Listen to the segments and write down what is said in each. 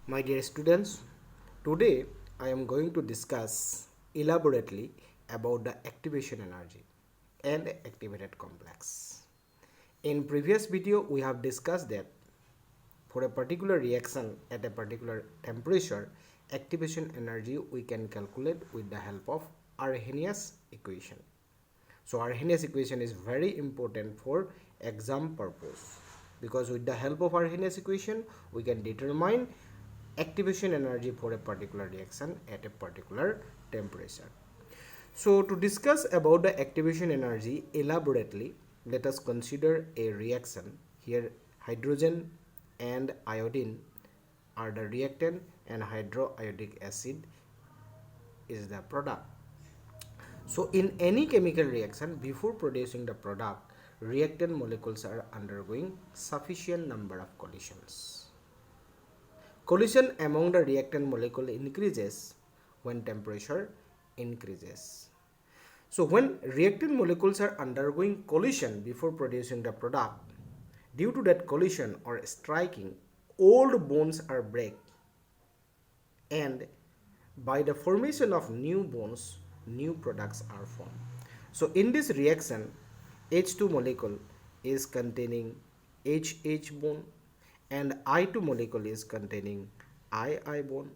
My dear students, today I am going to discuss elaborately about the activation energy and activated complex. In previous video we have discussed that for a particular reaction at a particular temperature, activation energy we can calculate with the help of Arrhenius equation. So Arrhenius equation is very important for exam purpose because with the help of Arrhenius equation we can determine activation energy for a particular reaction at a particular temperature. So to discuss about the activation energy elaborately, let us consider a reaction. Here hydrogen and iodine are the reactant and hydroiodic acid is the product. So in any chemical reaction, before producing the product, reactant molecules are undergoing sufficient number of collisions. Collision among the reactant molecule increases when temperature increases. So when reactant molecules are undergoing collision before producing the product, due to that collision or striking, old bonds are break, and by the formation of new bonds, new products are formed. So in this reaction, H2 molecule is containing HH bond and I2 molecule is containing II bond.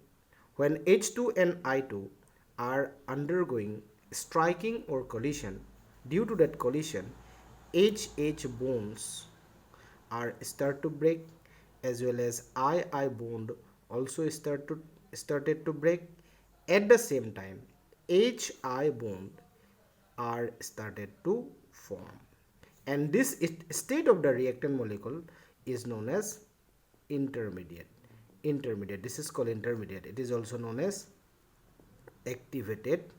When H2 and I2 are undergoing striking or collision, due to that collision, HH bonds are start to break, as well as II bond also started to break. At the same time, HI bond are started to form, and this state of the reactant molecule is known as intermediate. This is called intermediate. It is also known as activated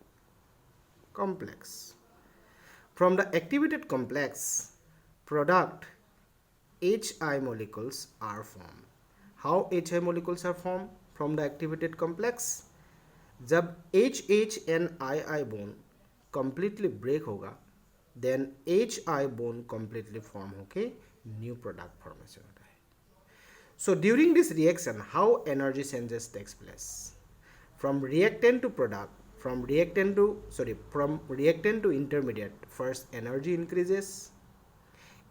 complex. From the activated complex product, HI molecules are formed. How HI molecules are formed from the activated complex? जब HH and II bond completely break होगा, then HI bond completely form होके new product formation होता है. So during this reaction, how energy changes takes place? From reactant to product, from reactant to intermediate, first energy increases,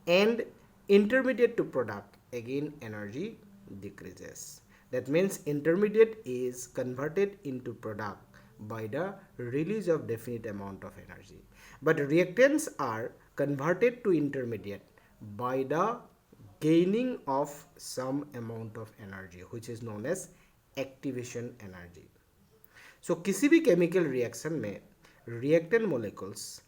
and intermediate to product, again energy decreases. That means intermediate is converted into product by the release of definite amount of energy, but reactants are converted to intermediate by the gaining of some amount of energy, which is known as activation energy. So किसी भी chemical reaction में reactant molecules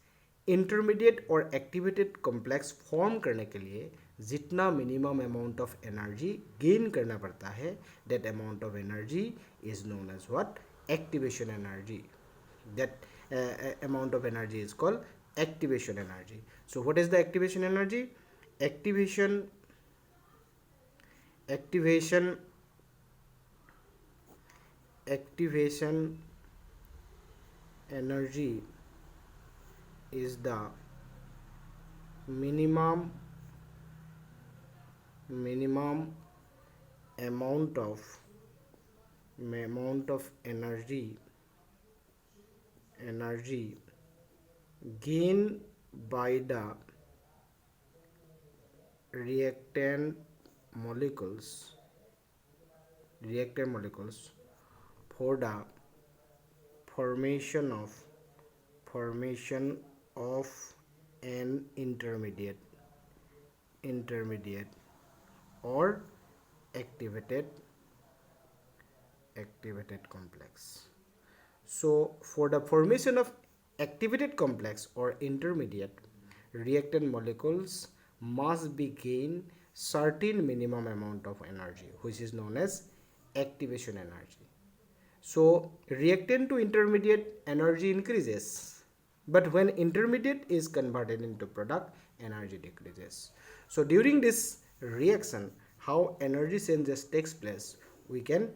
intermediate और activated complex form करने के लिए जितना minimum amount of energy gain करना पड़ता है, that amount of energy is known as what? Activation energy. That amount of energy is called activation energy. So what is the activation energy? Activation energy is the minimum amount of energy gained by the reactant molecules for the formation of an intermediate or activated complex. So for the formation of activated complex or intermediate, reactant molecules must be gain certain minimum amount of energy, which is known as activation energy. So reactant to intermediate, energy increases, but when intermediate is converted into product, energy decreases. So during this reaction, how energy changes takes place, we can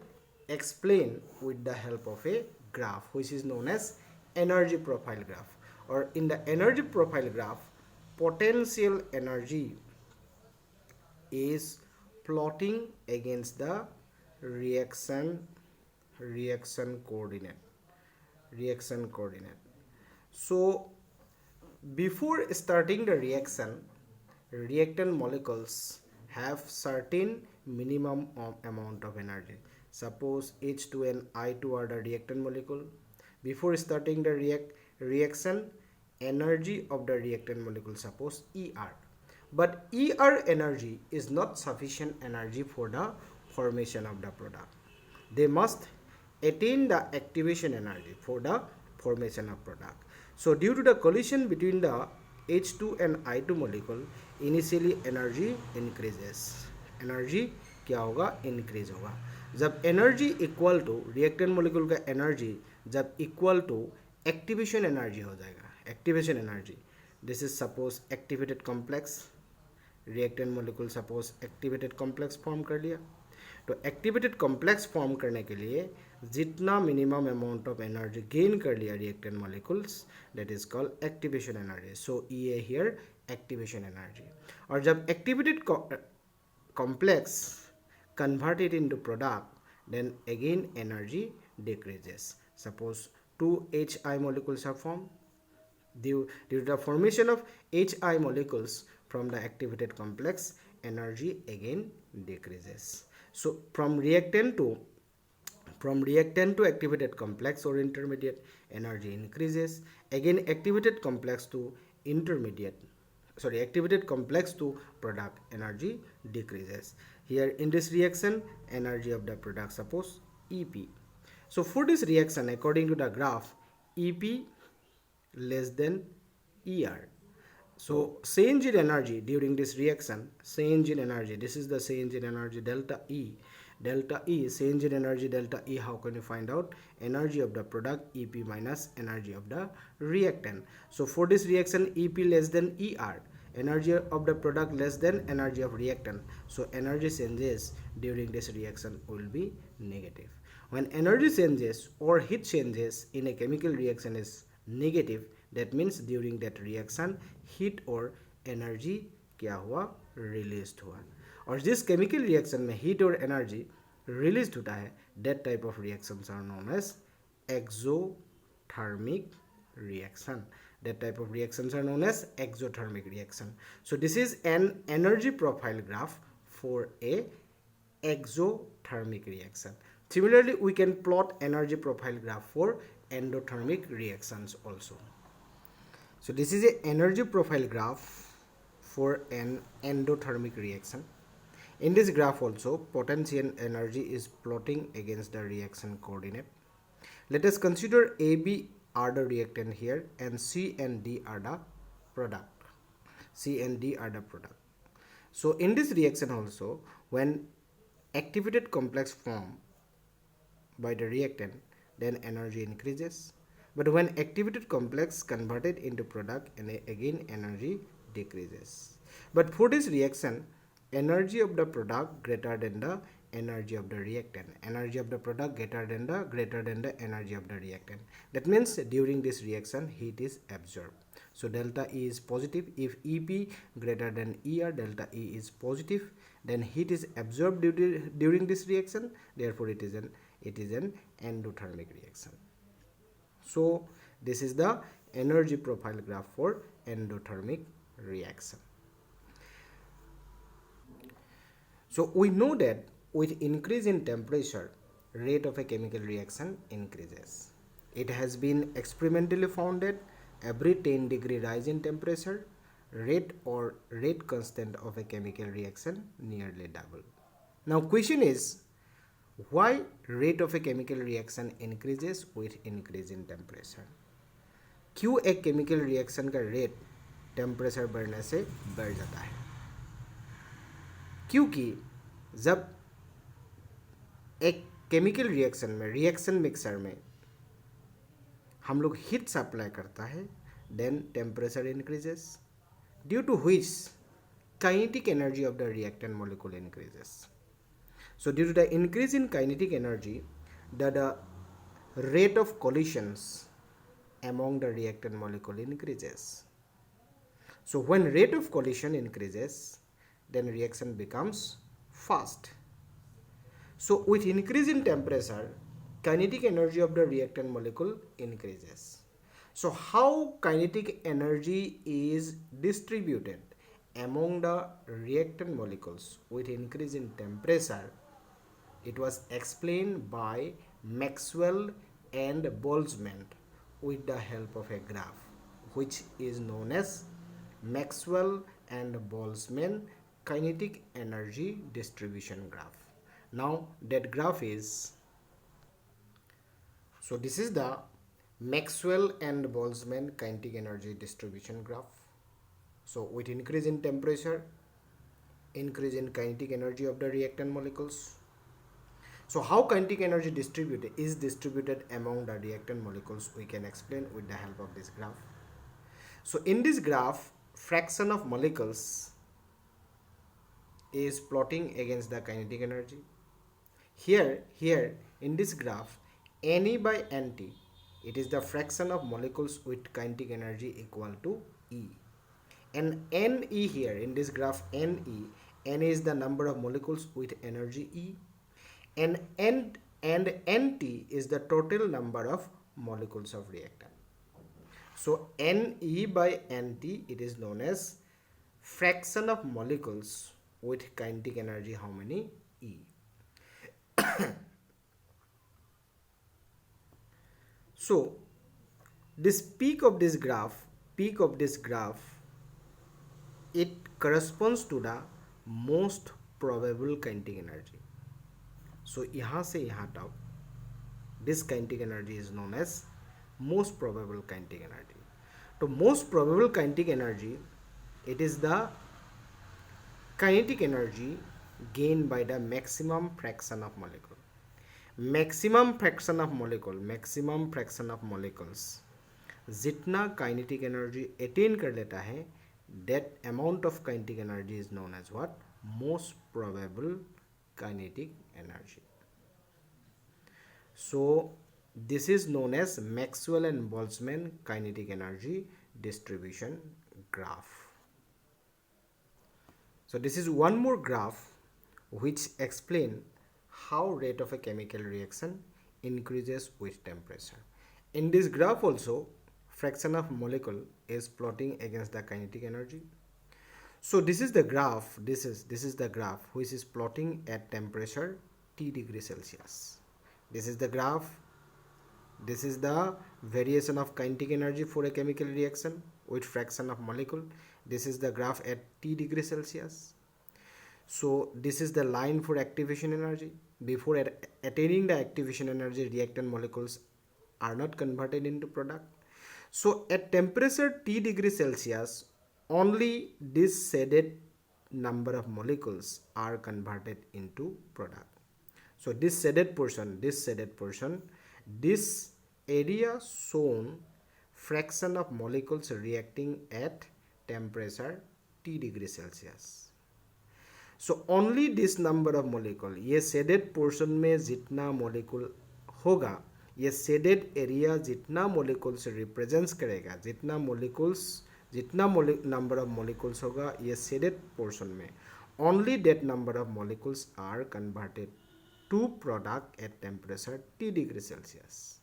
explain with the help of a graph, which is known as energy profile graph. Or in the energy profile graph, potential energy is plotting against the reaction coordinate. So before starting the reaction, reactant molecules have certain minimum amount of energy. Suppose H2 and I2 are the reactant molecule. Before starting the reaction, energy of the reactant molecule, suppose ER. But ER energy is not sufficient energy for the formation of the product. They must attain the activation energy for the formation of product. So due to the collision between the H2 and I2 molecule, initially energy increases. Energy क्या होगा, increase होगा. जब energy equal to reactant molecule का energy जब equal to activation energy हो जाएगा, activation energy, this is suppose activated complex, reactant molecule suppose activated complex form कर लिया. तो एक्टिवेटेड कॉम्प्लेक्स फॉर्म करने के लिए जितना minimum amount of energy gain कर लिया reactant molecules, that is called activation energy. So E A here activation energy. और जब activated complex converted into product, then again energy decreases. Suppose two HI molecules are formed. Due to the formation of HI molecules from the activated complex, energy again decreases. So from reactant to activated complex or intermediate, energy increases. Again activated complex to activated complex to product, energy decreases. Here in this reaction, energy of the product, suppose EP. So for this reaction, according to the graph, EP less than ER. So change in energy during this reaction, change in energy, this is the change in energy delta E. Delta E, change in energy delta E, how can you find out? Energy of the product EP minus energy of the reactant. So for this reaction, EP less than ER, energy of the product less than energy of reactant. So energy changes during this reaction will be negative. When energy changes or heat changes in a chemical reaction is negative, that means during that reaction heat or energy क्या हुआ, released हुआ. और जिस chemical reaction में heat और energy release होता है, that type of reactions are known as exothermic reaction. That type of reactions are known as exothermic reaction. So this is an energy profile graph for a exothermic reaction. Similarly, we can plot energy profile graph for endothermic reactions also. So this is a energy profile graph for an endothermic reaction. In this graph also, potential energy is plotting against the reaction coordinate. Let us consider AB are the reactant here and C and D are the product. C and D are the product. So in this reaction also, when activated complex form by the reactant, then energy increases. But when activated complex converted into product, and again energy decreases. But for this reaction, energy of the product greater than the energy of the reactant. Energy of the product greater than the energy of the reactant. That means during this reaction, heat is absorbed. So delta E is positive. If EP greater than ER, delta E is positive. Then heat is absorbed during this reaction. Therefore, it is an endothermic reaction. So this is the energy profile graph for endothermic reaction. So we know that with increase in temperature, rate of a chemical reaction increases. It has been experimentally found that every 10 degree rise in temperature, rate or rate constant of a chemical reaction nearly double. Now question is, why rate of a chemical reaction increases with increase in temperature? क्यों एक chemical reaction का rate temperature बढ़ने से बढ़ जाता है? क्योंकि जब एक chemical reaction में reaction mixer में हम लोग heat supply करता है, then temperature increases, due to which kinetic energy of the reactant molecule increases. So due to the increase in kinetic energy, the rate of collisions among the reactant molecule increases. So when rate of collision increases, then reaction becomes fast. So with increase in temperature, kinetic energy of the reactant molecule increases. So how kinetic energy is distributed among the reactant molecules with increase in temperature? It was explained by Maxwell and Boltzmann with the help of a graph, which is known as Maxwell and Boltzmann kinetic energy distribution graph. Now that graph is, so this is the Maxwell and Boltzmann kinetic energy distribution graph. So with increase in temperature, increase in kinetic energy of the reactant molecules. So how kinetic energy is distributed among the reactant molecules, we can explain with the help of this graph. So in this graph, fraction of molecules is plotting against the kinetic energy. Here in this graph, Ne by Nt, it is the fraction of molecules with kinetic energy equal to E. And Ne here in this graph, Ne is the number of molecules with energy E, and Nt is the total number of molecules of reactant. So Ne by Nt, it is known as fraction of molecules with kinetic energy how many? E. So this peak of this graph, it corresponds to the most probable kinetic energy. So यहाँ से यहाँ तक this kinetic energy is known as most probable kinetic energy. So most probable kinetic energy, it is the kinetic energy gained by the maximum fraction of molecule. Maximum fraction of molecules जितना kinetic energy attain कर लेता है, that amount of kinetic energy is known as what? Most probable kinetic energy. So this is known as Maxwell and Boltzmann kinetic energy distribution graph. So this is one more graph which explain how rate of a chemical reaction increases with temperature. In this graph also, fraction of molecule is plotting against the kinetic energy. So this is the graph, this is the graph which is plotting at temperature T degree Celsius. This is the graph, this is the variation of kinetic energy for a chemical reaction with fraction of molecule. This is the graph at T degree Celsius. So this is the line for activation energy. Before attaining the activation energy, reactant molecules are not converted into product. So at temperature T degree Celsius, only this shaded number of molecules are converted into product. So this shaded portion, this area shown fraction of molecules reacting at temperature T degree Celsius. So only this number of molecule, ये shaded portion में जितना molecule होगा, ये shaded area जितना molecules represents करेगा, जितना number of molecules होगा ये shaded portion में, only that number of molecules are converted to product at temperature T degree Celsius.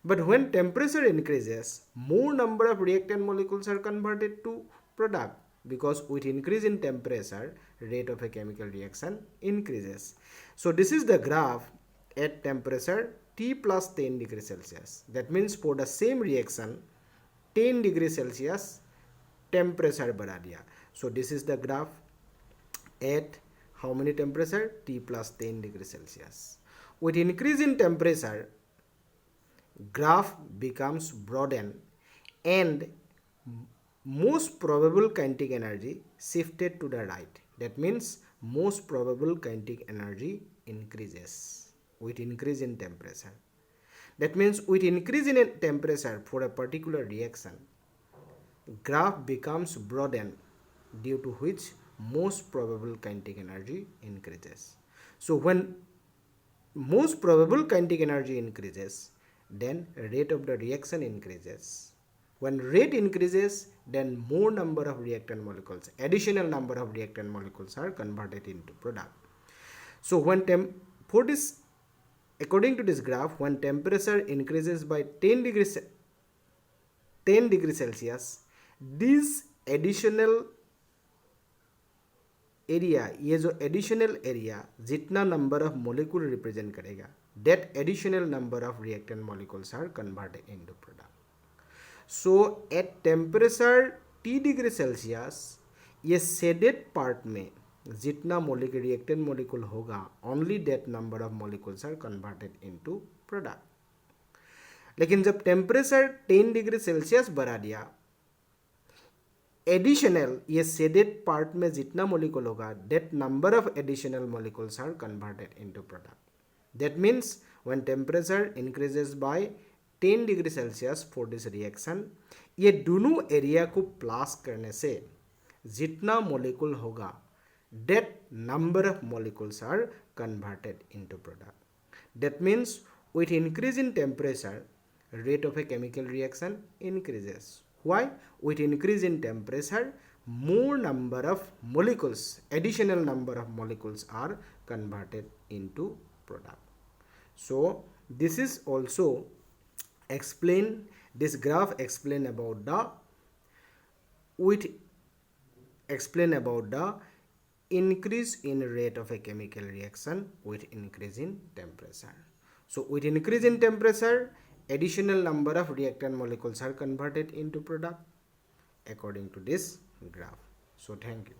But when temperature increases, more number of reactant molecules are converted to product, because with increase in temperature, rate of a chemical reaction increases. So this is the graph at temperature T plus 10 degree Celsius. That means for the same reaction, 10 degree Celsius temperature बढ़ा दिया. So this is the graph at how many temperature? T plus 10 degree Celsius. With increase in temperature, graph becomes broadened and most probable kinetic energy shifted to the right. That means most probable kinetic energy increases with increase in temperature. That means with increase in temperature for a particular reaction, graph becomes broadened, due to which most probable kinetic energy increases. So when most probable kinetic energy increases, then rate of the reaction increases. When rate increases, then more number of reactant molecules, additional number of reactant molecules are converted into product. So according to this graph, when temperature increases by 10 degree Celsius, this additional area, ये जो additional area जितना number of molecule represent करेगा, that additional number of reactant molecules are converted into product. So at temperature T degree Celsius ये shaded part में जितना molecule reactant molecule होगा, only that number of molecules are converted into product. लेकिन जब temperature 10 degree Celsius बढ़ा दिया, additional ये shaded part में जितना मॉलिक्यूल होगा, that number of additional molecules are converted into product. That means when temperature increases by 10 degree Celsius for this reaction, ये दोनों एरिया को प्लस करने से जितना मॉलिक्यूल होगा, that number of molecules are converted into product. That means with increase in temperature, rate of a chemical reaction increases. Why? With increase in temperature, more number of molecules, additional number of molecules are converted into product. So this is also explain, this graph explain about the increase in rate of a chemical reaction with increase in temperature. So with increase in temperature, additional number of reactant molecules are converted into product according to this graph. So thank you.